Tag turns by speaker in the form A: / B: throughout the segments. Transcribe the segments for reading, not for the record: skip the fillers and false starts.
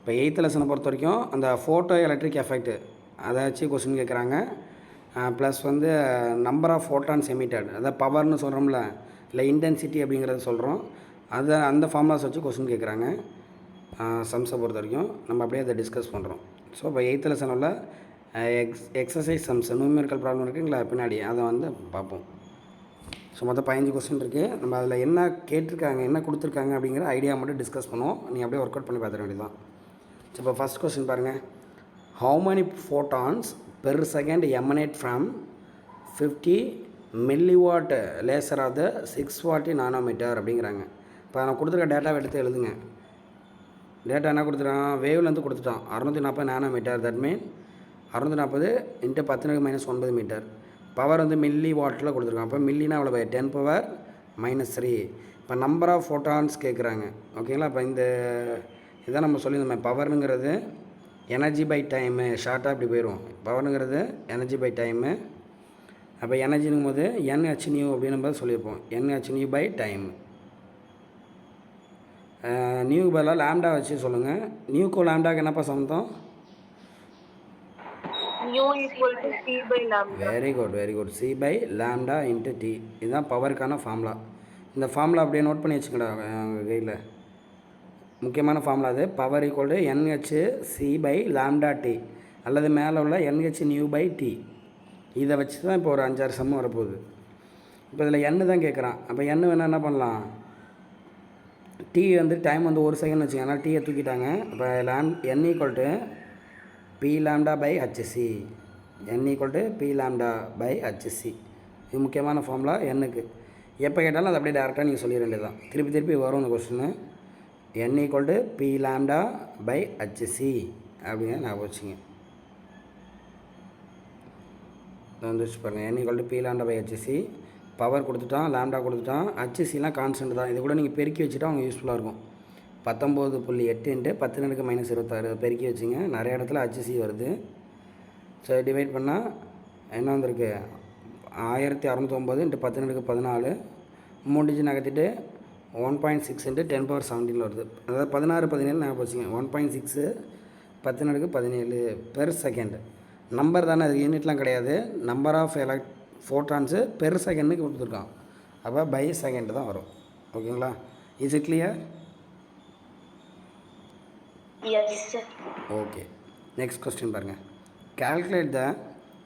A: இப்போ 8th லெசனை பொறுத்த வரைக்கும் அந்த ஃபோட்டோ எலக்ட்ரிக் எஃபெக்ட்டு அதை வச்சு கொஸ்டின் கேட்குறாங்க. ப்ளஸ் வந்து நம்பர் ஆஃப் ஃபோட்டான்ஸ் எமிட்டட், அதாவது பவர்னு சொல்கிறோம்ல, இல்லை இன்டென்சிட்டி அப்படிங்கிறத சொல்கிறோம். அதை அந்த ஃபார்முலாஸ் வச்சு கொஸ்டின் கேட்குறாங்க. சம்ஸை பொறுத்த வரைக்கும் நம்ம அப்படியே அதை டிஸ்கஸ் பண்ணுறோம். ஸோ இப்போ 8th லெசன் உள்ள எக்ஸசைஸ் சம்ஸ் நியூமெரிக்கல் ப்ராப்ளம் இருக்குங்களா பின்னாடி, அதை வந்து பார்ப்போம். ஸோ மொத்தம் 15 கொஸ்டின் இருக்குது. நம்ம அதில் என்ன கேட்டிருக்காங்க, என்ன கொடுத்துருக்காங்க அப்படிங்கிற ஐடியா மட்டும் டிஸ்கஸ் பண்ணுவோம். நீங்கள் அப்படியே ஒர்க் அவுட் பண்ணி பார்த்துட வேண்டியதான். ஸோ இப்போ ஃபஸ்ட் கொஸ்டின் பாருங்கள். How many photons per second emanate from 50 milliwatt laser of the 640 nanometer அப்படிங்கிறாங்க. இப்போ நான் கொடுத்துருக்க டேட்டாவை எடுத்து எழுதுங்க. டேட்டா என்ன கொடுத்துட்டான், வேவ்லேருந்து கொடுத்துட்டான் 640 nanometre. That mean 640 × 10⁻⁻9 metre. Power வந்து மில்லி வாட்டில் கொடுத்துருக்கான். அப்போ மில்லினா அவ்வளோ 10⁻³ இப்போ நம்பர் ஆஃப் ஃபோட்டான்ஸ் கேட்குறாங்க. ஓகேங்களா. இப்போ இந்த இதான் நம்ம சொல்லியிருந்தோம், பவருங்கிறது எனர்ஜி பை டைமு, ஷார்ட்டாக இப்படி போயிடும். பவருங்கிறது எனர்ஜி பை டைமு. அப்போ எனர்ஜிங்கும் போது Nhν அப்படின்னு சொல்லியிருப்போம், Nhν பை டைம். நியூ பதிலாக லாம்டா வச்சு சொல்லுங்கள். நியூக்கும் லாம்டாக்கு என்னப்பா சம்மந்தம்? Very good very good. C by lambda into T. இதுதான் பவருக்கான ஃபார்முலா. இந்த ஃபார்முலா அப்படியே நோட் பண்ணி வச்சுக்கடா உங்கள் கையில். முக்கியமான ஃபார்முலா அது. பவர் ஈக்குவல் டு NhC/λT அல்லது மேலே உள்ள Nhν/T. இதை வச்சு தான் இப்போ ஒரு 5-6 சம் வரப்போகுது. இப்போ இதில் n தான் கேட்குறான். அப்போ n வேணால் என்ன பண்ணலாம், T வந்து டைம் வந்து 1 செகண்ட் வச்சுங்க, அதனால் Tயை தூக்கிட்டாங்க. அப்போ n equal to P/hc, n equal to P/hc. இது முக்கியமான ஃபார்முலா n-க்கு. எப்போ கேட்டாலும் அது அப்படியே டேரெக்டாக நீங்கள் சொல்லிட வேண்டியது தான். திருப்பி திருப்பி வரும் இந்த question. n equal to P/hc அப்படிங்க ஞாபகம் வச்சுங்க. வந்துச்சு பாருங்கள், n equal to P/hc. Power கொடுத்துட்டான், லாம்டா கொடுத்துட்டான், hcலாம் கான்ஸ்டன்ட் தான். இது கூட நீங்கள் பெருக்கி வச்சுட்டா அவங்க யூஸ்ஃபுல்லாக இருக்கும். 19.8 × 10⁻26 பெருக்கி வச்சுங்க. நிறைய இடத்துல hc வருது. ஸோ டிவைட் பண்ணால் என்ன வந்திருக்கு, 1609 × 10⁻14. 3 டிஜிட் நகர்த்திட்டு 1.6 × 10⁻17 வருது. அதாவது 16-17 ஞாபகம் வச்சுங்க. 1.6 10⁻17 பெர் செகண்ட். நம்பர் தானே, அது யூனிட்லாம் கிடையாது. நம்பர் ஆஃப் ஃபோட்டான்ஸு பெர் செகண்டுக்கு கொடுத்துருக்கான். அப்போ பை செகண்ட் தான் வரும். ஓகேங்களா. Is it clear? Okay. Next question பாருங்கள். Calculate the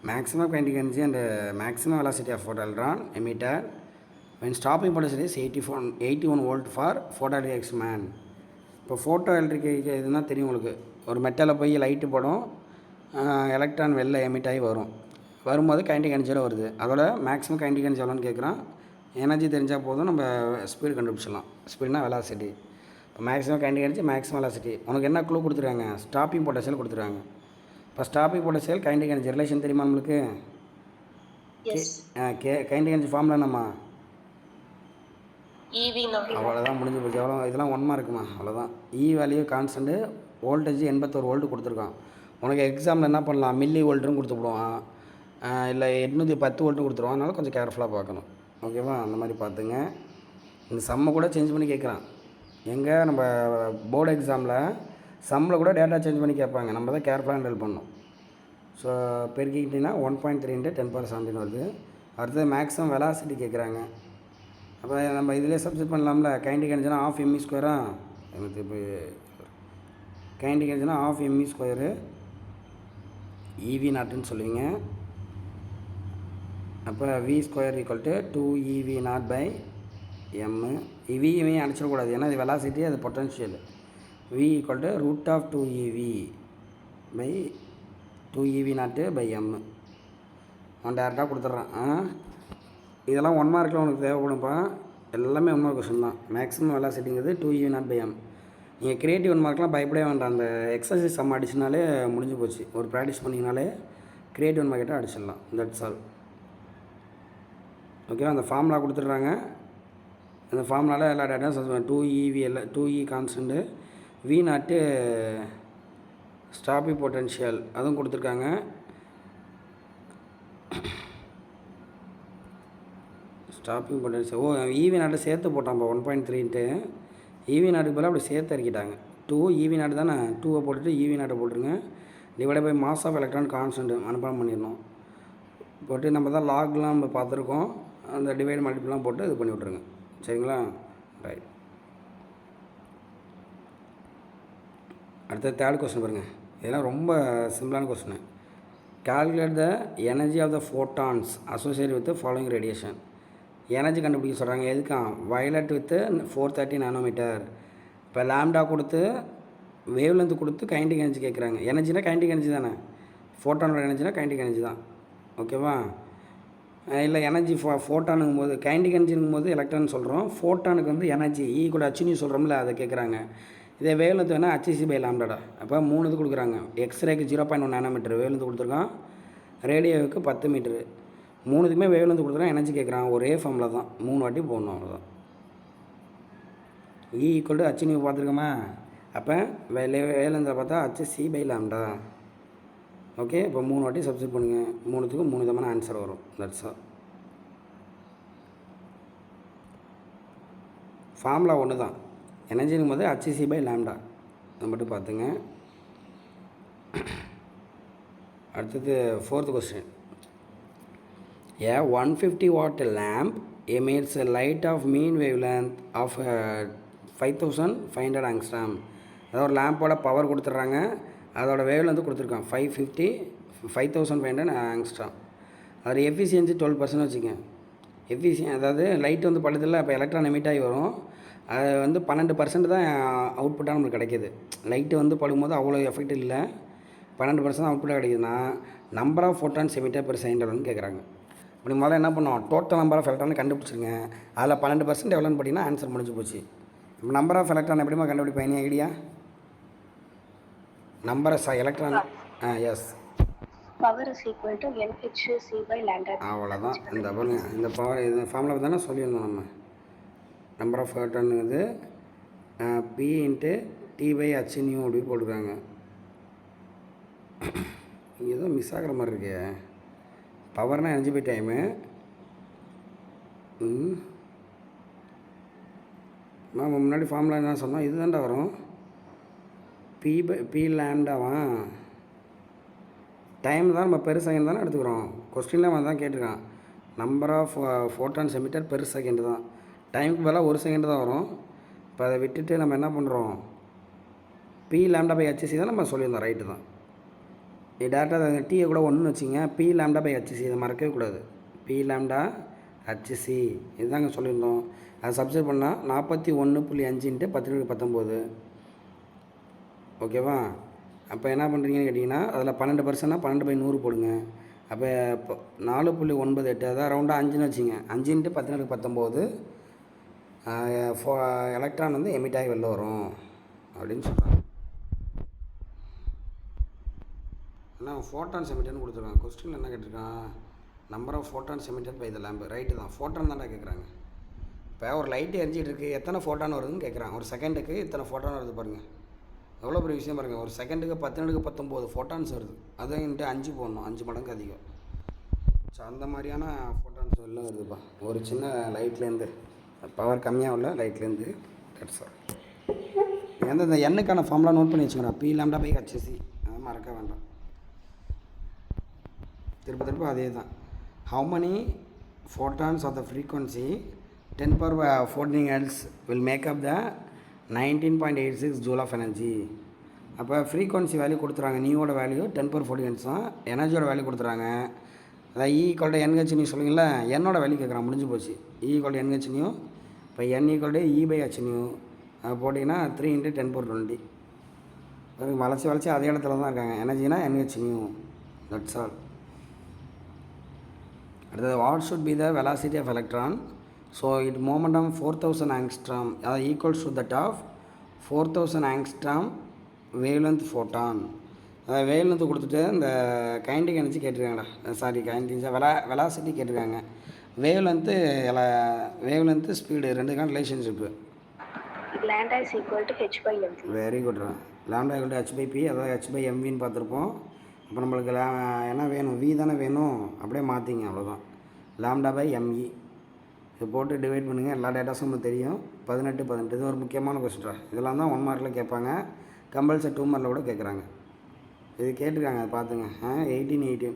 A: maximum kinetic energy and maximum velocity of photoelectron emitted when stopping potential is 81 volt for photoelectric experiment. இப்போ ஃபோட்டோ எலக்ட்ரிக் இதுனா தெரியும் உங்களுக்கு. ஒரு மெட்டலில் போய் லைட்டு போடும், எலக்ட்ரான் வெளில எமிட் ஆகி வரும். வரும்போது கைனடிக் எனர்ஜியில் வருது. அதோட மேக்ஸிமம் கைனடிக் எனர்ஜி எவ்வளோன்னு கேட்குறான். எனர்ஜி தெரிஞ்சால் போதும், நம்ம ஸ்பீடு கண்டுபிடிச்சிடலாம். ஸ்பீடுனா வெலாசிட்டி. இப்போ maximum kinetic energy, maximum velocity. உனக்கு என்ன க்ளூ கொடுத்துருக்காங்க, ஸ்டாப்பிங் பொட்டன்ஷியல் கொடுத்துருக்காங்க. இப்போ stopping potential kinetic energy relation தெரியுமா நம்மளுக்கு? கைனடிக் எனர்ஜி ஃபார்முலா என்னம்மா? அவ்வளோதான், முடிஞ்சு போச்சு. எவ்வளோ இதெல்லாம் 1 மார்க்குமா, அவ்வளோதான். வேல்யூ கான்ஸ்டன்ட்டு, வோல்டேஜ் 81 வோல்ட்டு கொடுத்துருக்கான். உனக்கு எக்ஸாமில் என்ன பண்ணலாம், மில்லி வோல்ட்டுன்னு கொடுத்துப்படுவான், இல்லை 810 வோல்ட்டு கொடுத்துருவான். அதனால் கொஞ்சம் கேர்ஃபுல்லாக பார்க்கணும். ஓகேவா. அந்த மாதிரி பார்த்துங்க. இந்த சம்மை கூட சேஞ்ச் பண்ணி கேட்குறான். எங்கே நம்ம போர்டு எக்ஸாமில் சம்மில் கூட டேட்டா சேஞ்ச் பண்ணி கேட்பாங்க. நம்ம தான் கேர்ஃபுல்லாக ஹேண்டில் பண்ணணும். ஸோ பெருக்கிக்கிட்டிங்கன்னா 1.3 × 10⁻17 வருது. அடுத்தது மேக்ஸிமம் வெலாசிட்டி கேட்குறாங்க. அப்போ நம்ம இதிலே சப்ஸ்டிட் பண்ணலாம்ல. கைனடிக் எனர்ஜினா ½ mv². எனக்கு இப்போ கைனடிக் எனர்ஜினா ½ mv², EV0ன்னு சொல்லுவீங்க. அப்போ v² = 2EV0/m. இவையும் அடிச்சிடக்கூடாது, ஏன்னா இது வெலாசிட்டி, அது பொட்டன்ஷியல். v = √2EV/2EV0/m. அவன் டேரெக்டாக கொடுத்துட்றான். இதெல்லாம் 1 மார்க்கில் உனக்கு தேவைப்படும்ப்பா. எல்லாமே 1 மார்க் கொஸ்டின் தான். மேக்ஸிமம் வெலாசிட்டிங்கிறது 2EV0/m. நீங்கள் கிரியேட்டிவ் 1 மார்க்லாம் பயப்படவே வேண்டாம். அந்த எக்ஸசைஸ் சம் அடிச்சினாலே முடிஞ்சு போச்சு. ஒரு ப்ராக்டிஸ் பண்ணிங்கனாலே கிரியேட்டிவ் 1 மார்க்கிட்ட அடிச்சிடலாம். That's all. ஓகேவா. அந்த ஃபார்முலா கொடுத்துட்றாங்க. அந்த ஃபார்முலாவில் எல்லா data 2EV, 2E constant, V0 stopping potential அதுவும் கொடுத்துருக்காங்க. ஸ்டாப்பிங் பொட்டன்ஷியல் EV0 சேர்த்து போட்டான்ப்பா 1.3ன்ட்டு. EV0க்கு பதிலாக அப்படி சேர்த்து இறக்கிட்டாங்க. 2 EV நாட் தானே, 2 போட்டுட்டு EV நாட்டை போட்டுருங்க. Divide by mass of electron constant மனப்பாடம் பண்ணிடணும். போட்டு நம்ம தான் லாக்லாம் நம்ம பார்த்துருக்கோம், அந்த டிவைட் மல்டிப்லாம் போட்டு இது பண்ணி விட்ருங்க. சரிங்களா? ரைட். அடுத்தது தேர்ட் கொஸ்டின் பாருங்கள். இதெல்லாம் ரொம்ப சிம்பிளான question. Calculate the energy of the photons associate with following radiation. Energy கண்டுபிடிக்க சொல்கிறாங்க. எதுக்கா? Violet with 430 nanometre. இப்போ லாம்டா கொடுத்து வேவ் லென்த் கொடுத்து கைண்டிக் எனர்ஜி கேட்குறாங்க. எனர்ஜினா கைண்டிக் எனர்ஜி தானே, ஃபோட்டானோட எனர்ஜினா கைண்டிக் எனர்ஜி தான். ஓகேவா? இல்லை எனர்ஜி ஃபோட்டானுங்கும் போது கைண்டிக் எனர்ஜிங்கும் போது எலக்ட்ரான் சொல்கிறோம், ஃபோட்டானுக்கு வந்து எனர்ஜி கூட அச்சுன்னு சொல்கிறோம்ல, அதை கேட்குறாங்க. இதே வேவ் லென்த் வேணால் HC பை லாம்டாடா. அப்போ 3 இது கொடுக்குறாங்க. எக்ஸ்ரேக்கு 0.1 நானோமீட்டர் வேவ் லென்த் கொடுத்துருக்கான், ரேடியோவுக்கு 10 மீட்ரு. 3க்குமே வேவ் லென்த் கொடுத்துருக்கான், எனர்ஜி கேட்குறான். ஒரே ஃபார்மில் தான் 3 வாட்டி போடணும், அவ்வளோதான். H பார்த்துருக்கோமா? அப்போ வேவ் லென்த்தில் பார்த்தா HC பை லாம்டா. ஓகே, இப்போ 3 வாட்டி சப்ஸ்டிட் பண்ணுங்கள். 3த்துக்கும் 3 விதமான ஆன்சர் வரும். That's all. ஃபார்முலா ஒன்று தான். எனர்ஜிங்கும் போது HC பை லாம்டா, அதை மட்டும் பார்த்துங்க. அடுத்தது 4th question. A 150 watt lamp emits a light of mean wavelength of 5500 angstrom. அதாவது ஒரு லேம்போட பவர் கொடுத்துட்றாங்க, அதோட வேவ்லென்த் கொடுத்துருக்கான் 5500 ஆங்ஸ்ட்ராம். அதோட எஃபிஷியன்சி 12% வச்சுக்கேன். அதாவது லைட் வந்து படுதில்ல, அப்போ எலக்ட்ரான் எமிட் ஆகி வரும். அது வந்து 12% தான் அவுட்புட்டாக நம்மளுக்கு கிடைக்கிது. லைட்டு வந்து படும்போது அவ்வளோ எஃபெக்ட் இல்லை, 12% தான் அவுட்புட்டாக கிடைக்குதுன்னா number of photons emitter per second கேட்குறாங்க. அப்படி முதல்ல என்ன பண்ணோம், டோட்டல் நம்பர் ஆஃப் எலக்ட்ரான் கண்டுபிடிச்சிருங்க. அதில் 12% எவ்வளோன்னு பார்த்தீங்கன்னா ஆன்சர் முடிஞ்சு போச்சு. இப்போ நம்பர் ஆஃப் எலக்ட்ரான் எப்படிமா கண்டுபிடிப்பேன், என்ன idea? Number of electron as
B: power is equal to NHC by lambda.
A: அவ்வளோதான். இந்த பாருங்க, இந்த பவர் இந்த ஃபார்முலா தானே சொல்லியிருந்தோம் நம்ம. நம்பர் ஆஃப் எலக்ட்ரானுங்கிறது P × T பை H/nu அப்படி போட்டுருக்காங்க. இங்கே ஏதோ மிஸ் ஆகிற மாதிரி இருக்கு. பவர்னால் எனர்ஜி பை டைமு. நம்ம முன்னாடி ஃபார்முலா என்ன சொன்னோம், இது தான்டா வரும். P லாம்டாவா? டைம் தான் நம்ம பெர் செகண்ட் தானே எடுத்துக்கிறோம். கொஸ்டின்லாம் அவன் தான் கேட்டிருக்கான். Number of photons emitter per second தான். டைமுக்கு பதிலாக 1 செகண்ட் தான் வரும். இப்போ அதை விட்டுட்டு நம்ம என்ன பண்ணுறோம், P லாம்டா பை HC தான் நம்ம சொல்லியிருந்தோம். ரைட்டு தான். இது டேரெக்டாக டீயை கூட ஒன்றுன்னு வச்சிங்க, P லாம்டா பை HC இதை மறக்கவே கூடாது. P லாம்டா HC இதுதாங்க சொல்லியிருந்தோம். அதை சப்ஸ்டிட் பண்ணால் 41.5 × 10⁻19. ஓகேவா? அப்போ என்ன பண்ணுறீங்கன்னு கேட்டிங்கன்னா, அதில் 12%னா 12/100 போடுங்க. அப்போ 4.98, அதான் ரவுண்டாக 5ன்னு வச்சிங்க. 5 × 10⁻19 எலக்ட்ரான் வந்து எமிட் ஆகி வெளில வரும் அப்படின்னு சொல்கிறாங்க. ஆனால் ஃபோட்டான்ஸ் எமிட்டர்னு கொடுத்துருக்காங்க. கொஸ்டின் என்ன கேட்டிருக்கான், number of photons emitted by the lamp. Right தான், ஃபோட்டான் தான்டா கேட்குறாங்க. இப்போ ஒரு லைட்டு எரிஞ்சிட்டு இருக்குது, எத்தனை ஃபோட்டான் வருதுன்னு கேட்குறாங்க. ஒரு செகண்டுக்கு இத்தனை ஃபோட்டான் வருது பாருங்கள், எவ்வளோ பெரிய விஷயம் பாருங்கள். ஒரு செகண்டுக்கு 10⁻19 ஃபோட்டான்ஸ் வருது. அதை இன்ட்டு 5 போடணும், 5 மடங்கு அதிகம். ஸோ அந்த மாதிரியான ஃபோட்டான்ஸ் வெளில வருதுப்பா ஒரு சின்ன லைட்லேருந்து. பவர் கம்மியாக உள்ள லைட்லேருந்து. That's all. வந்து இந்த எண்ணுக்கான ஃபார்முலா நோட் பண்ணி வச்சுக்கிறேன். P லாம்டா பை HC, அதை மறக்க வேண்டாம். திரும்ப அதே தான். How many photons of the frequency 10⁻14 Hz will make up the 19.86 joule of energy. அப்போ ஃப்ரீக்வன்சி வேல்யூ கொடுத்துறாங்க. நீயோட வேல்யூ 10⁻14 Hz தான். எனர்ஜியோட வேல்யூ கொடுத்துறாங்க. அதான் E = NHν சொல்லுங்களா, என்னோட வேல்யூ கேட்குறான். முடிஞ்சு போச்சு. E = NHν. இப்போ N = E/hν போட்டிங்கன்னா 3 × 10⁻20. வளைச்சி அதே இடத்துல தான் இருக்காங்க. எனர்ஜினா NHν. That's all. அடுத்தது, what should be the velocity of electron? So it momentum 4000 angstrom, அதாவது equals to that of 4000 angstrom wavelength photon. அதாவது வேவ்லென்த் கொடுத்துட்டு இந்த கைண்டிக் எனர்ஜி கேட்டிருக்காங்கடா. சாரி, கைண்டிக் வெலாசிட்டி கேட்டிருக்காங்க. வேவ்லென்த்து ஸ்பீடு ரெண்டுக்கான relationship.
B: Lambda is equal to H/mv.
A: Very குட்ரா. Lambda = H/p, அதாவது H/mvன்னு பார்த்துருப்போம். இப்போ நம்மளுக்கு என்ன வேணும், V தானே வேணும், அப்படியே மாற்றிங்க, அவ்வளோதான். லாம்டா பை mE இது போட்டு டிவைட் பண்ணுங்கள். எல்லா டேட்டாஸும் நமக்கு தெரியும். 18 இது ஒரு முக்கியமான கொஸ்டின்டா. இதெல்லாம் தான் 1 மார்க்கில் கேட்பாங்க, கம்பல்சரி 2 மார்க்கில் கூட கேட்குறாங்க. இது கேட்டிருக்காங்க, அதை பார்த்துங்க. 18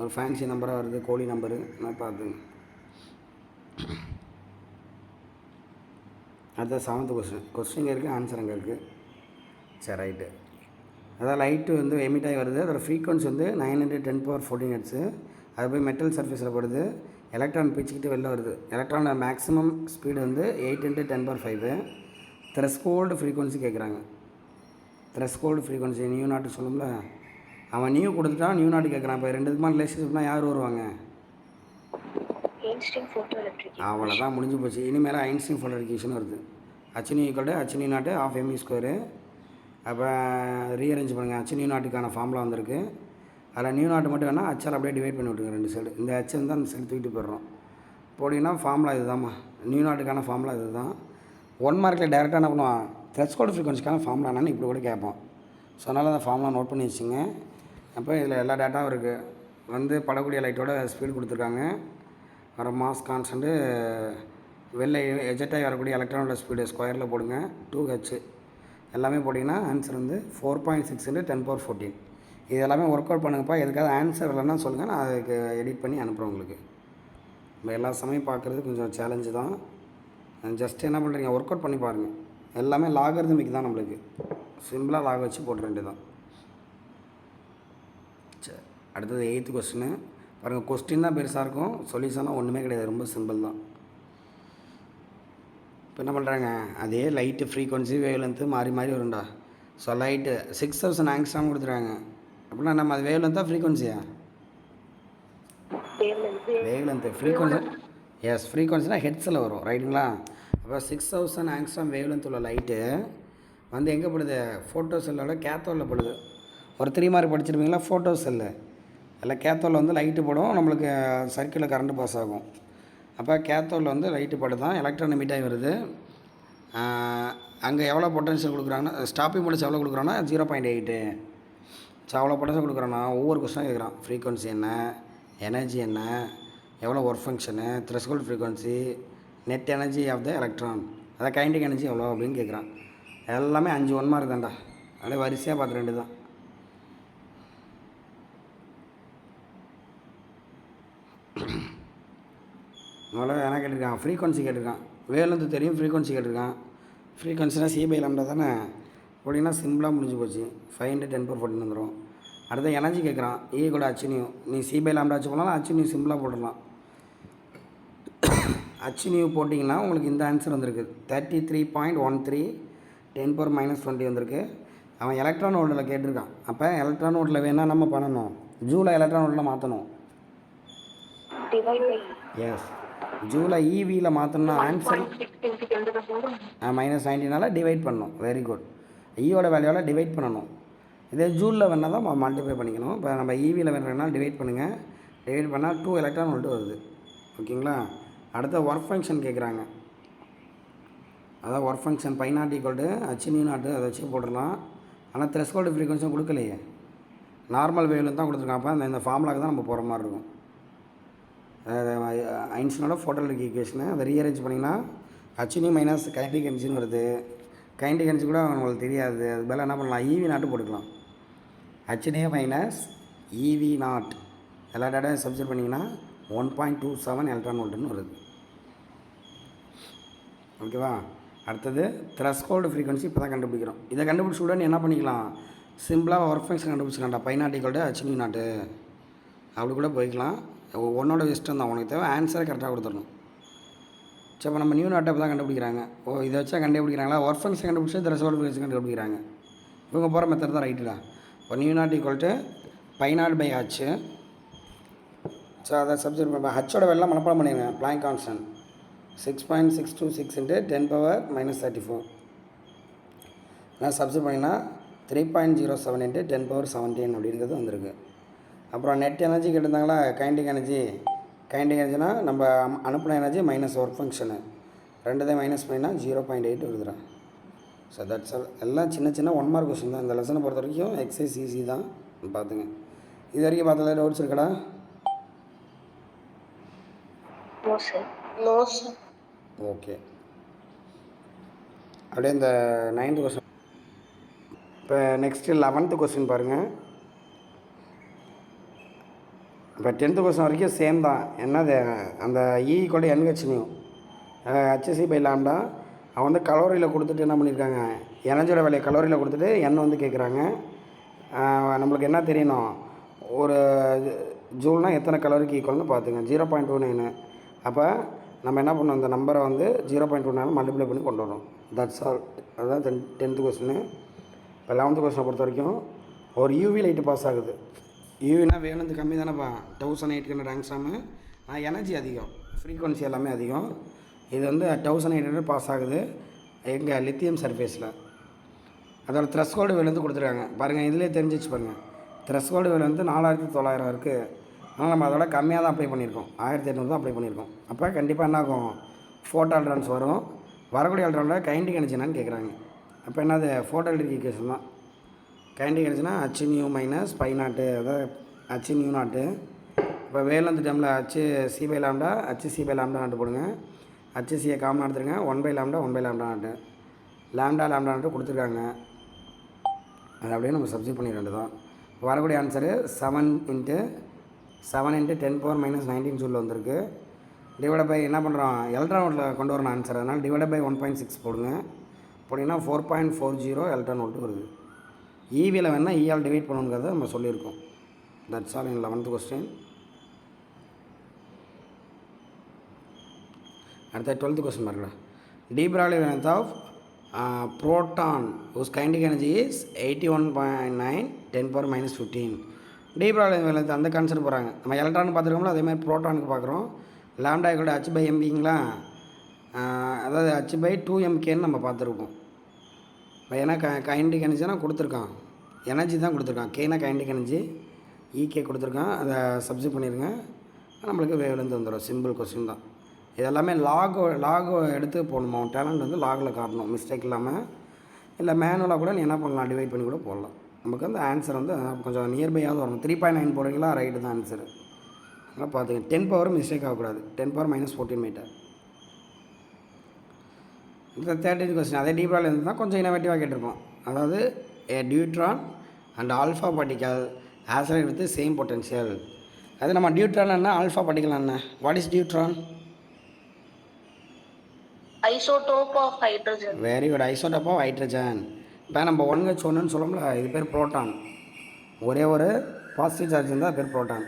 A: ஒரு ஃபேன்சி நம்பராக வருது, கோழி நம்பரு, நான் பார்த்துங்க. அடுத்த 7th கொஸ்டின் இங்கே இருக்குது, ஆன்சர் அங்கே இருக்குது. சரி, ரைட்டு. அதாவது லைட்டு வந்து எமிட் ஆகி வருது, அதோட ஃப்ரீக்வன்சி வந்து 910^14 ஹெர்ட்ஸு. அது போய் மெட்டல் சர்ஃபேஸில் படுது, எலக்ட்ரான் பிச்சுக்கிட்டு வெளில வருது. எலக்ட்ரானோட மேக்ஸிமம் ஸ்பீடு வந்து 8×10^5. த்ரெஷ்ஹோல்டு ஃப்ரீக்வன்சி கேட்குறாங்க. த்ரெஷ்ஹோல்டு ஃப்ரீக்வன்சி நியூ நாட்டு சொல்லும்ல, அவன் நியூ கொடுத்துட்டா நியூ நாட்டு கேட்குறான். இப்போ 2 ரிலேஷன்ஷிப்னால் யார் வருவாங்க?
B: ஐன்ஸ்டீன் ஃபோட்டோ எலக்ட்ரிக்
A: அவ்வளோதான், முடிஞ்சு போச்சு. இனிமேல் ஐன்ஸ்டீன் ஃபோட்டோ எலக்ட்ரிகேஷன் வருது. ஹச்நியூ ஈக்குவல் ஹச்நியூ நாட்டு ½ mE². அப்போ ரீஅரேஞ்ச் பண்ணுங்கள். ஹச்நியூ நாட்டுக்கான ஃபார்முலா வந்திருக்கு. அதில் நியூ நாட்டு மட்டும் வேணால் ஹச்சால் அப்படியே டிவைட் பண்ணி விட்டுருங்க 2 சைடு. இந்த ஹச் வந்து அந்த சைடு தூக்கிட்டு போயிடுறோம். போட்டிங்கன்னா ஃபார்முலா இது தான்மா, நியூ நாட்டுக்கான ஃபார்முலா இது தான். 1 மார்க்கில் டேரெக்டாக என்ன பண்ணுவான், த்ரெஷ்ஹோல்டு ஃப்ரீக்வன்சிக்கான ஃபார்முலா என்னன்னு இப்படி கூட கேட்போம். ஸோ அதனால் அந்த ஃபார்முலா நோட் பண்ணி வச்சுங்க. அப்போ இதில் எல்லா டேட்டாவும் இருக்குது. வந்து படக்கூடிய லைட்டோட ஸ்பீடு கொடுத்துருக்காங்க, வர மாஸ் கான்ஸ்டன்ட்டு, வெளில எஜெக்டாகி வரக்கூடிய எலக்ட்ரானோட ஸ்பீடு ஸ்கொயரில் போடுங்க 2h. எல்லாமே போட்டிங்கன்னா ஆன்சர் வந்து 4.6×10^14. இது எல்லாமே ஒர்க் அவுட் பண்ணுங்கப்பா. எதுக்காவது ஆன்சர் இல்லைன்னா சொல்லுங்கள், நான் அதுக்கு எடிட் பண்ணி அனுப்புகிறேன் உங்களுக்கு. நம்ம எல்லா சமயம் பார்க்குறது கொஞ்சம் சேலஞ்சு தான். ஜஸ்ட் என்ன பண்ணுறீங்க, ஒர்க் அவுட் பண்ணி பாருங்கள். எல்லாமே லாகரிதமிக் தான், நம்மளுக்கு சிம்பிளாக லாக் வச்சு போட்டுற வேண்டியது தான். சரி, அடுத்தது 8th கொஸ்டின் பாருங்கள். கொஸ்டின் தான் பெருசாக இருக்கும், சொல்யூஷனாக ஒன்றுமே கிடையாது, ரொம்ப சிம்பிள் தான். இப்போ என்ன பண்ணுறாங்க, அதே லைட்டு ஃப்ரீக்வன்சி வேவ் லென்த்து மாறி மாறி வரும்டா. ஸோ லைட்டு 6000 ஆங்ஸ்ட்ராம் கொடுத்துருக்காங்க. அப்படின்னா நம்ம அது வேவ் லென்த்தாக ஃப்ரீக்வன்சியா? Wave length frequency. எஸ், ஃப்ரீக்வன்சினா ஹெட்ஸில் வரும், ரைட்டுங்களா? அப்போ 6000 ஆங்ஸ்ட்ராம் வேவ் லென்த் உள்ள லைட்டு வந்து எங்கே படுது, ஃபோட்டோ செல்லோட கேத்தோடில் படுது. ஒரு 3 மார்க் படிச்சிருப்பீங்களா, ஃபோட்டோ செல்லு அதில் கேத்தோடில் வந்து லைட்டு படும், நம்மளுக்கு சர்க்கிளில் கரண்ட் பாஸ் ஆகும். அப்போ கேத்தோடில் வந்து லைட்டு படுதான், எலக்ட்ரான் எமிட் ஆகி வருது. அங்கே எவ்வளோ பொட்டன்ஷியல் கொடுக்குறாங்கன்னா, ஸ்டாப்பிங் பொட்டன்ஷியல் எவ்வளோ கொடுக்குறாங்கன்னா 0.8. ஸோ அவ்வளோ பொட்டன்ஷியல் கொடுக்குறான்னா ஒவ்வொரு கொஸ்டினாக கேட்குறான். ஃப்ரீக்வன்சி என்ன, எனர்ஜி என்ன, எவ்வளோ work function, threshold frequency, net energy of the electron, அதாவது கைனடிக் எனர்ஜி எவ்வளோ அப்படின்னு கேட்குறான். எல்லாமே 5 1 மார்க் தான்டா. அப்படியே வரிசையாக பார்த்துக்க வேண்டியது தான். முதல்ல என்ன கேட்டிருக்கான், ஃப்ரீக்வன்சி கேட்டிருக்கான். வேவ்லென்த் தெரியும், ஃப்ரீக்வன்சி கேட்டிருக்கான். ஃப்ரீக்வன்சினா C/λ தானே, அப்படின்னா சிம்பிளாக முடிஞ்சு போச்சு. 5×10^14 வந்துடும். அடுத்த எனர்ஜி கேட்குறான், E கூட ஹச்நியூ. நீ C/λ வச்சு போனாலும் ஹச்நியூ சிம்பிளாக போட்டுடலாம். ஹச்நியூ போட்டிங்கன்னா உங்களுக்கு இந்த ஆன்சர் வந்திருக்கு, 33.13 10⁻⁻20 வந்திருக்கு. அவன் எலக்ட்ரான் வோல்ட்டில் கேட்டிருக்கான். அப்போ எலக்ட்ரான் வோல்ட்டில் வேணால் நம்ம பண்ணணும், ஜூலை எலக்ட்ரான் வோல்ட்டில் மாற்றணும். எஸ், ஜூலை EVயில் மாற்றணும்னா ஆன்சர் -19 டிவைட் பண்ணணும். Very good. ஈயோட வேல்யூவில் டிவைட் பண்ணணும். இதே ஜூலில் வேணால் தான் மல்டிப்ளை பண்ணிக்கணும். இப்போ நம்ம EVயில் வேணும்னா டிவைட் பண்ணுங்கள். டிவைட் பண்ணால் 2 எலக்ட்ரான் வோல்ட் வருது. ஓகேங்களா? அடுத்த ஒர்க் ஃபங்க்ஷன் கேட்குறாங்க. அதான் ஒர்க் ஃபங்க்ஷன் π0 = hν0 அதை வச்சு போட்டுடலாம். ஆனால் த்ரெஷ்ஹோல்டு ஃப்ரீக்வன்சியும் கொடுக்கலையே, நார்மல் வேவ்ல தான் கொடுத்துருக்கான். அப்போ இந்த ஃபார்முலாவுக்கு தான் நம்ம போகிற மாதிரி இருக்கும். ஐன்ஸ்டீனோட ஃபோட்டோ எலக்ட்ரிக் ஈக்குவேஷனை அதை ரீஅரேஞ்ச் பண்ணிங்கன்னா hν - கைனடிக் எனர்ஜின்னு வருது. கைனடிக் எனர்ஜி கூட உங்களுக்கு தெரியாது, அது மேலே என்ன பண்ணலாம், EV0 போட்டுக்கலாம். hν - EV0 எல்லா டேட்டாவும் சப்ஸ்டிட் பண்ணிங்கன்னா 1.27 எலக்ட்ரான் வோல்ட்டுன்னு வருது. ஓகேவா? அடுத்தது த்ரெஷ்ஹோல்டு ஃப்ரீக்வன்சி இப்போ தான் கண்டுபிடிக்கிறோம். இதை கண்டுபிடிச்ச உடனே என்ன பண்ணிக்கலாம், சிம்பிளாக ஒர்க் ஃபங்க்ஷன் கண்டுபிடிச்சிக்கலாம்டா. π0 = hν0 அப்படி கூட போய்க்கலாம். ஒன்னோட இஷ்டம் தான், உனக்கு தேவை ஆன்சரை கரெக்டாக கொடுத்துடணும். சரி, இப்போ நம்ம நியூ நாட்டை இப்போ தான் கண்டுபிடிக்கிறாங்க. இதை வச்சா கண்டுபிடிக்கிறாங்களா, ஒர்க் ஃபங்க்ஷன் கண்டுபிடிச்சி த்ரெஷ்ஹோல்டு ஃப்ரீக்வன்சி கண்டுபிடிக்கிறாங்க. இவங்க போகிற மெத்தட் தான் ரைட்டுடா. இப்போ நியூ0 = π0/h. ஸோ அதை சப்ஸ்டிட் பண்ண ஹச்சோட வெள்ளம் மனப்பாடம் பண்ணிடுங்க. Blank constant 6.626 × 10⁻−34. நான் சப்ஸ்டிட் பண்ணிங்கன்னா 3.07 × 10⁻17 அப்படிங்கிறது வந்திருக்கு. அப்புறம் நெட் எனர்ஜி கேட்டிருந்தாங்களா, கைனடிக் எனர்ஜினா நம்ம அனுப்பின எனர்ஜி மைனஸ் ஒர்க் ஃபங்க்ஷனு, ரெண்டுத்தையும் மைனஸ் பண்ணினா 0.8 வருதுடா. So that's all. எல்லாம் சின்ன சின்ன 1 மார்க் கொஸ்டின் தான். இந்த லெசனை பொறுத்த வரைக்கும் எக்ஸசைஸ் ஈஸி தான், பார்த்துங்க. இது வரைக்கும் பார்த்ததில் டவுட்ஸ் இருக்கடா?
B: No sir.
A: ஓகே. அப்படியே இந்த 9th கொஸ்டின். இப்போ நெக்ஸ்ட்டு 11th கொஸ்டின் பாருங்கள். இப்போ 10th கொஸ்டின் வரைக்கும் சேம் தான். என்னது அந்த E = NH நியூ HC பை லாம்டா. அவன் வந்து கலோரியில் கொடுத்துட்டு என்ன பண்ணியிருக்காங்க, எனர்ஜியோட வேலையை கலோரியில் கொடுத்துட்டு எண்ணெய் வந்து கேட்குறாங்க. நம்மளுக்கு என்ன தெரியணும், ஒரு ஜூல்னால் எத்தனை கலோரிக்கு ஈக்குவல்னு பார்த்துங்க. 0.29. அப்போ நம்ம என்ன பண்ணோம், இந்த நம்பரை வந்து 0.29 மல்டிப்ளை பண்ணி கொண்டு வரோம். That's all. அதுதான் 10th கொஸ்டின். இப்போ 11th கொஸ்டினை பொறுத்த வரைக்கும் ஒரு யூவி லைட்டு பாஸ் ஆகுது. யூவினா வேலந்து கம்மி தானேப்பா, 1800 ஆங்ஸ்ட்ராமு. எனர்ஜி அதிகம், ஃப்ரீக்வன்சி எல்லாமே அதிகம். இது வந்து 1800 பாஸ் ஆகுது எங்கள் லித்தியம் சர்ஃபேஸில். அதோட த்ரெஷ்ஹோல்டு வேலேருந்து கொடுத்துருக்காங்க பாருங்கள். இதிலே தெரிஞ்சிச்சு பாருங்கள். த்ரெஷ்ஹோல்டு வேலை வந்து 4900 இருக்குது. ஆனால் நம்ம அதோட கம்மியாக தான் அப்ளை பண்ணியிருக்கோம், 1800 தான் அப்ளை பண்ணியிருக்கோம். அப்போ கண்டிப்பாக என்ன ஆகும், ஃபோட்டோ அல்ட்ரான்ஸ் வரும். வரக்கூடிய அல்ட்ரானோட கைண்டிக் எனர்ஜி என்னன்னு கேட்குறாங்க. அப்போ என்னது, ஃபோட்டோ எலக்ட்ரிக் ஈக்குவேஷன் தான். கைண்டிக் எனர்ஜினா HNU - π0, அதாவது HNU0. இப்போ வேலந்து டைமில் HC by lambda HC by lambda நாட்டு போடுங்க. HCயை காமன் எடுத்துருங்க. 1/λ 1/λ நாட்டு லாம்டா கொடுத்துருக்காங்க. அது அப்படியே நம்ம சப்ஸ்டிட் பண்ணிட வேண்டியதான். வரக்கூடிய ஆன்சரு 7 × 10⁻⁻19 ஜூலில் வந்திருக்கு. டிவைட் பை என்ன பண்ணுறோம், எலக்ட்ரான் வோல்ட்டில் கொண்டு வரணும் ஆன்சர். அதனால் டிவைட் பை 1.6 போடுங்க. போட்டிங்கன்னா 4.40 எலக்ட்ரான் வோல்ட் வருது. ஈவியில் வேணால் ஈயால் டிவைட் பண்ணணுங்கிறத நம்ம சொல்லியிருக்கோம். That's all in 11th question. அடுத்த 12th கொஸ்டின் பாருங்கள். De Broglie length of proton whose kinetic energy is 81.9 10⁻⁻15. டி பிராக்லி லென்த் அந்த கான்செப்ட் போகிறாங்க. நம்ம எலக்ட்ரானுக்கு பார்த்துருக்கோம்ல, அதேமாதிரி ப்ரோட்டானுக்கு பார்க்குறோம். லாம்டா = h/mvங்களா, அதாவது h/2mkன்னு நம்ம பார்த்துருக்கோம். இப்போ ஏன்னா கைண்டிக் எனர்ஜினா கொடுத்துருக்கான், எனர்ஜி தான் கொடுத்துருக்கான். கேனா கைண்டிக் எனர்ஜி, ஈகே கொடுத்துருக்கான். அதை சப்ஸ்டிட் பண்ணிடுங்க, நம்மளுக்கு வேவ்லேருந்து வந்துடும். சிம்பிள் கொஸ்டின் தான். இதெல்லாமே லாகோ எடுத்து போடணுமா, டேலண்ட் வந்து லாகில் காட்டணும், மிஸ்டேக் இல்லாமல். இல்லை மேனுவலாக கூட நீ என்ன பண்ணலாம், டிவைட் பண்ணி கூட போடலாம். நமக்கு வந்து ஆன்சர் வந்து கொஞ்சம் நியர்பையாவது வரணும். 3.9 போடுறீங்களா, ரைட்டு தான் ஆன்சரு. அதனால் பார்த்துங்க, 10 பவர் மிஸ்டேக் ஆகக்கூடாது. 10⁻−14 மீட்டர். இந்த 13th கொஸ்டின் அதே டீப்பாக இருந்து தான் கொஞ்சம் இனோவேட்டிவாக கேட்டிருப்போம். அதாவது a deuteron and alpha particle accelerated with same potential. அது நம்ம டியூட்ரான் என்ன, ஆல்ஃபா பார்ட்டிகல் என்ன, what is deuteron?
B: Isotope of hydrogen.
A: Very good, isotope of hydrogen. இப்போ நம்ம 1H1ன்னு சொல்லோம்ல, இது பேர் புரோட்டான். ஒரே ஒரு பாசிட்டிவ் சார்ஜ் இருந்தால் பேர் புரோட்டான்.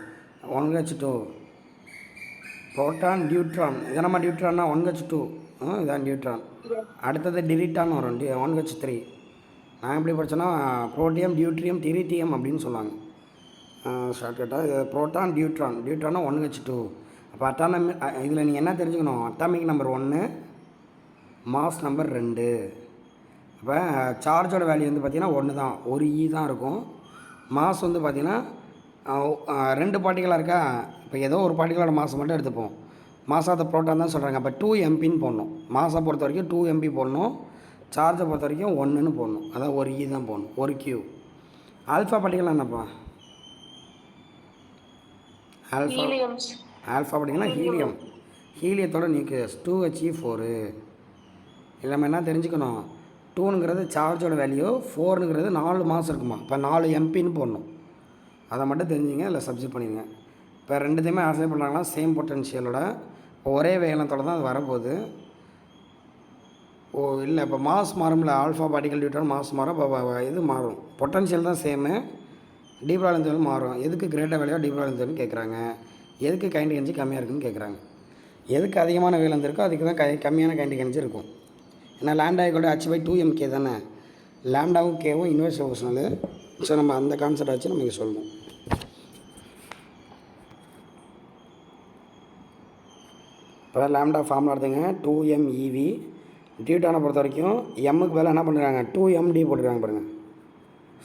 A: 1H2 proton. டியூட்ரான் இதை நம்ம டியூட்ரான்னா 1H2, இதான் டியூட்ரான். அடுத்தது டிரிட்டான் வரும், 1H3. நான் எப்படி படித்தேன்னா புரோட்டியம் டியூட்ரியம் டிரிட்டியம் அப்படின்னு சொல்லுவாங்க ஷார்ட்கட்டாக. இது புரோட்டான் டியூட்ரான். டியூட்ரானா 1H2. அப்போ இதில் நீங்கள் என்ன தெரிஞ்சுக்கணும், அட்டாமிக் நம்பர் 1, மாஸ் நம்பர் 2. அப்போ சார்ஜோட வேல்யூ வந்து பார்த்திங்கன்னா 1 தான், ஒரு E தான் இருக்கும். மாஸ் வந்து பார்த்திங்கன்னா 2 பார்ட்டிகளாக இருக்கா. இப்போ ஏதோ ஒரு பார்ட்டிகளோட மாஸ் மட்டும் எடுத்துப்போம். மாஸ் ஆஃப் த புரோட்டான் தான் சொல்கிறாங்க. அப்போ 2mp போடணும். மாஸை பொறுத்த வரைக்கும் 2mp போடணும். சார்ஜை பொறுத்த வரைக்கும் 1ன்னு போடணும். அதான் ஒரு E தான் போடணும், ஒரு Q. ஆல்ஃபா பார்ட்டிகல் என்னப்பா, ஆல்ஃபா பார்ட்டிகல்னா ஹீலியம். ஹீலியத்தோட நியூக்ளியஸ் 2He4. இல்லை நம்ம என்ன தெரிஞ்சுக்கணும், 2ங்கிறது சார்ஜோட வேல்யூ, 4ங்கிறது 4 மாஸ் இருக்குமா. இப்போ 4 mp போடணும். அதை மட்டும் தெரிஞ்சுங்க, இல்லை சப்ஸ்டிட் பண்ணிடுங்க. இப்போ ரெண்டுத்தையுமே ஆசை பண்ணுறாங்கன்னா சேம் பொட்டன்ஷியலோட ஒரே வேகத்தோட தான் அது வரப்போகுது. இல்லை இப்போ mass மாறும்ல, alpha particle deuteron mass மாறும். இப்போ இது மாறும், பொட்டன்ஷியல் தான் சேமு, டீப்ராலென்த் மாறும். எதுக்கு கிரேட்டர் வேலையோ டீப்ராலென்த்னு கேட்குறாங்க, எதுக்கு கைண்டிக் எனர்ஜி கம்மியாக இருக்குன்னு கேட்குறாங்க. எதுக்கு அதிகமான வேலந்து இருக்கோ அதுக்கு தான் கம்மியான கைண்டிக் எனர்ஜி இருக்கும். ஏன்னா லாம்டா = h/2mk தானே. லாம்டாவும் கேவும் இன்வெர்ஸ் ப்ரொபோர்ஷனல். ஸோ நம்ம அந்த கான்செப்ட் வச்சு நம்ம இங்கே சொல்லணும். இப்போ லாம்டா ஃபார்முலா எடுத்துங்க, 2mev. டியூட்டானை பொறுத்த வரைக்கும் எம்முக்கு பதிலாக என்ன பண்ணுறாங்க, 2md போட்டுருக்காங்க பாருங்கள்.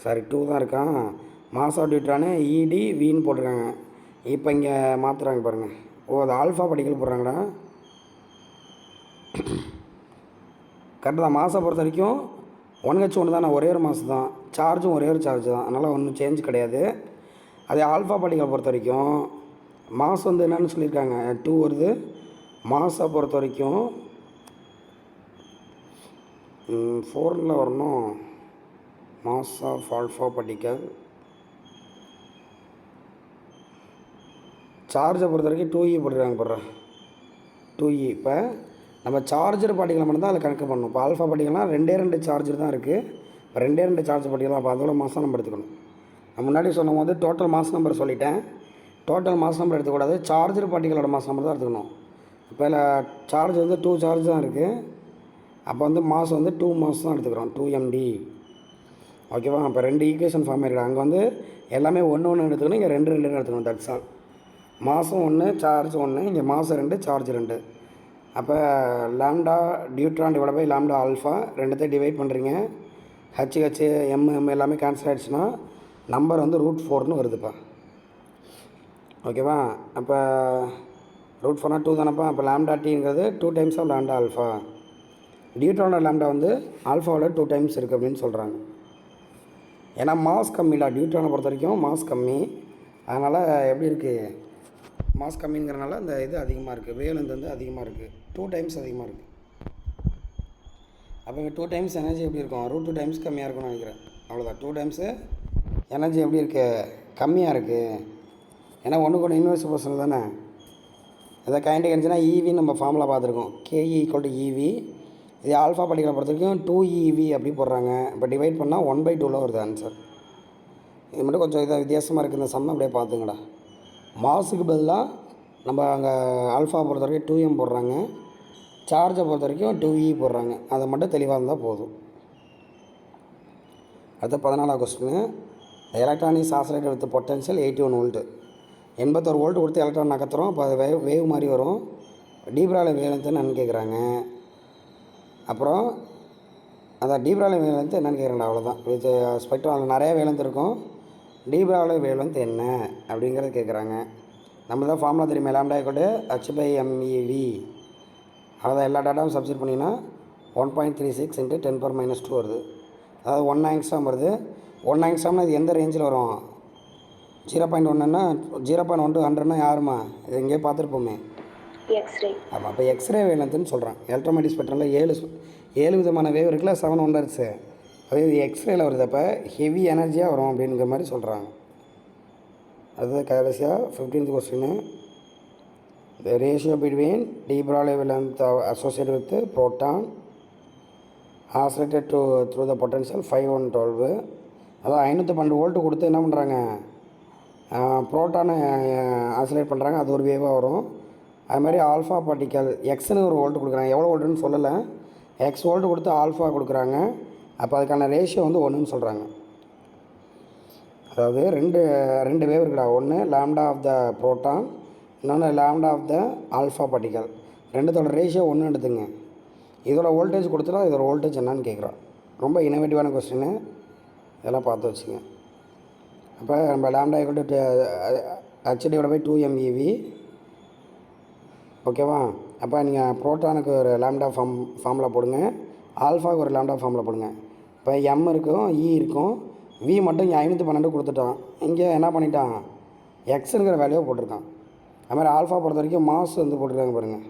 A: சாரி 2 தான் இருக்கான். மாஸ் ஆஃப் டியூட்ரானு EdVன்னு போட்டிருக்காங்க. இப்போ இங்கே மாற்றுறாங்க பாருங்கள். அது ஆல்ஃபா பார்ட்டிகல் போடுறாங்களா, கரெக்டு தான். மாஸை பொறுத்த வரைக்கும் 1H1 தான், ஒரே ஒரு மாஸ் தான். சார்ஜும் ஒரே ஒரு சார்ஜ் தான், அதனால் ஒன்றும் சேஞ்ச் கிடையாது. அதே ஆல்ஃபா பார்ட்டிகல் பொறுத்த வரைக்கும் மாஸ் வந்து என்னென்னு சொல்லியிருக்காங்க, 2 வருது. மாஸை பொறுத்த வரைக்கும் 4ல் வரணும். Mass of alpha particle. சார்ஜை பொறுத்த வரைக்கும் 2E போட்டுருக்காங்க போடுறேன். 2E. இப்போ நம்ம சார்ஜர் பார்ட்டிகளை மட்டும்தான் அதில் கணக்கு பண்ணணும். இப்போ ஆல்ஃபா பார்ட்டிகள்லாம் 2 சார்ஜர் தான் இருக்குது. இப்போ 2 சார்ஜ் பார்ட்டிகள் அப்போ அதோட மாதம் நம்ம எடுத்துக்கணும். நான் முன்னாடி சொன்னும் போது டோட்டல் மாஸ் நம்பர் சொல்லிட்டேன். டோட்டல் மாஸ் நம்பர் எடுத்துக்கூடாது, சார்ஜர் பார்ட்டிகளோட மாஸ் நம்பர் தான் எடுத்துக்கணும். இப்போ இதில் சார்ஜ் வந்து 2 சார்ஜ் தான் இருக்குது. அப்போ வந்து மாஸ் வந்து 2 மாஸ் தான் எடுத்துக்கிறோம். 2md. ஓகேவா? இப்போ 2 ஈக்குவேஷன் ஃபார்ம் இருக்குது. அங்கே வந்து எல்லாமே 1 எடுத்துக்கணும், இங்கே 2 எடுத்துக்கணும். That's all. மாதம் 1, சார்ஜ் 1, இங்கே மாதம் 2, சார்ஜ் 2. அப்போ lambda deuteron divide by lambda alpha ரெண்டுத்தையும் டிவைட் பண்ணுறீங்க. ஹச் எம் எல்லாமே கேன்சல் ஆகிடுச்சுன்னா நம்பர் வந்து √4ன்னு வருதுப்பா. ஓகேவா? அப்போ √4னா 2 தானேப்பா. அப்போ லாம்டா டிங்கிறது 2 டைம்ஸ் ஆஃப் லாம்டா ஆல்ஃபா. டியூட்ரானோட லாம்டா வந்து ஆல்ஃபாவோட 2 டைம்ஸ் இருக்குது அப்படின்னு சொல்கிறாங்க. ஏன்னா மாஸ் கம்மிடா, டியூட்ரானை பொறுத்த வரைக்கும் மாஸ் கம்மி. அதனால் எப்படி இருக்குது, மாஸ் கம்மிங்கிறனால அந்த இது அதிகமாக இருக்குது, வேவ்லென்த் வந்து அதிகமாக இருக்குது, 2 டைம்ஸ் அதிகமாக இருக்குது. அப்போ இங்கே 2 டைம்ஸ் எனர்ஜி எப்படி இருக்கும், √2 டைம்ஸ் கம்மியாக இருக்கும்னு நினைக்கிறேன். அவ்வளோதான். 2 டைம்ஸு எனர்ஜி எப்படி இருக்குது, கம்மியாக இருக்குது. ஏன்னா ஒன்றுக்கு ஒன்று இன்வெர்ஸ் ப்ரொபோர்ஷனல் தானே. எதாவது கைண்டிக் இருந்துச்சுன்னா ஈவின்னு நம்ம ஃபார்முலா பார்த்துருக்கோம். KE = EV. இது ஆல்ஃபா பார்ட்டிகளை பொறுத்த வரைக்கும் 2EV அப்படி போடுறாங்க. இப்போ டிவைட் பண்ணால் 1/2ல் வருது ஆன்சர். இது மட்டும் கொஞ்சம் இதாக வித்தியாசமாக இருக்குது. இந்த சம்மை அப்படியே பார்த்துங்கடா. மாஸுக்கு பதிலாக நம்ம அங்கே ஆல்ஃபா பொறுத்த வரைக்கும் 2m போடுறாங்க, சார்ஜை பொறுத்த வரைக்கும் 2E போடுறாங்க. அதை மட்டும் தெளிவாக இருந்தால் போதும். அடுத்த 14வது question. Electron is accelerated with potential 81 volt. 81 volt கொடுத்து எலக்ட்ரான் நகர்த்துறோம். அப்போ அது வேவ் மாதிரி வரும். டீப்ரால வேவ்லென்த் என்னன்னு கேட்குறாங்க. அப்புறம் அதான் டீப்ரால வேவ்லென்த் என்னென்னு கேட்குறாங்க. அவ்வளோதான். இது ஸ்பெக்ட்ரம் அதில் நிறையா வேவ்லென்த் இருக்கும். டீப்ரால வேவ்லென்த் என்ன அப்படிங்கிறது கேட்குறாங்க. நம்ம தான் ஃபார்முலா தெரியுமா, லாம்டா h/mev. அதான் எல்லா டேட்டாவும் சப்ஸ்டிட் பண்ணிங்கன்னா 1.36 × 10⁻² வருது. அதாவது 1 ஆங்ஸ்ட்ராம் வருது. 1 ஆங்ஸ்ட்ராம்னா இது எந்த ரேஞ்சில் வரும்? 0.1ன்னா 0.1 to 100ன்னா யாருமா இது எங்கேயோ பார்த்துருப்போமே,
B: எக்ஸ்ரே.
A: ஆமாம். அப்போ எக்ஸ்ரே வேவ்லென்த்னு சொல்கிறேன். எலக்ட்ரோமேட்டிக் ஸ்பெக்ட்ரமில் 7 விதமான வேவ் இருக்குல்ல, 7 ஒண்டர்ஸு. அது இது எக்ஸ்ரேயில் வருது. அப்போ ஹெவி எனர்ஜியாக வரும் அப்படிங்கிற மாதிரி சொல்கிறாங்க. அது கடைசியாக 15th question. The ratio between de Broglie wavelength associated with proton accelerated through the potential 512. அதாவது 512 வோல்ட்டு கொடுத்து என்ன பண்ணுறாங்க, ப்ரோட்டானை ஆசிலேட் பண்ணுறாங்க. அது ஒரு வேவாக வரும். அது மாதிரி ஆல்ஃபா பார்ட்டிக்கல் எக்ஸ்னு ஒரு வோல்ட்டு கொடுக்குறாங்க. எவ்வளோ வோல்ட்டுன்னு சொல்லலை, எக்ஸ் வோல்ட்டு கொடுத்து ஆல்ஃபா கொடுக்குறாங்க. அப்போ அதுக்கான ரேஷியோ வந்து 1ன்னு சொல்கிறாங்க. அதாவது ரெண்டு வேவ் இருக்குடா. ஒன்று லாம்டா ஆஃப் த ப்ரோட்டான், இன்னொன்று lambda of the alpha particle. ரெண்டுத்தோட ரேஷியோ 1 எடுத்துங்க. இதோட வோல்டேஜ் கொடுத்துட்டா இதோட வோல்டேஜ் என்னன்னு கேட்குறோம். ரொம்ப இனோவேட்டிவான கொஸ்டின், இதெல்லாம் பார்த்து வச்சுங்க. அப்போ நம்ம லாம்டா h/2mev. ஓகேவா? அப்போ நீங்கள் ப்ரோட்டானுக்கு ஒரு லாம்டா ஃபார்முலா போடுங்க, ஆல்ஃபாவுக்கு ஒரு லாம்டா ஃபார்முலா போடுங்க. இப்போ M இருக்கும், E இருக்கும், V மட்டும் இங்கே 512 கொடுத்துட்டான். இங்கே என்ன பண்ணிட்டான், எக்ஸுங்கிற வேல்யூவை போட்டிருக்கான். அது மாதிரி ஆல்ஃபா பொறுத்த வரைக்கும் மாஸ் வந்து போட்டிருக்காங்க பாருங்கள்.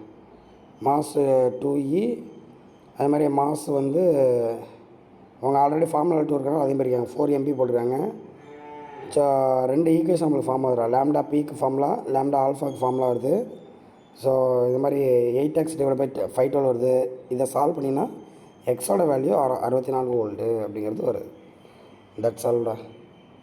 A: Mass 2E. அது மாதிரி மாஸ் வந்து அவங்க ஆல்ரெடி ஃபார்முலா 2 இருக்காங்க, அதே மாதிரி 4mp போட்டிருக்காங்க. ஸோ 2 ஈக்குவேஷன் நம்மளுக்கு ஃபார்ம் ஆகுதுரா. லாம்டா பிக்கு ஃபார்முலா, லாம்டா ஆல்ஃபாவுக்கு ஃபார்முலா வருது. ஸோ இது மாதிரி 8x / 512 வருது. இதை சால்வ் பண்ணிங்கன்னா எக்ஸோட வேல்யூ 64 வோல்ட்டு அப்படிங்கிறது வருது. தட்ஸ் ஆல்டா.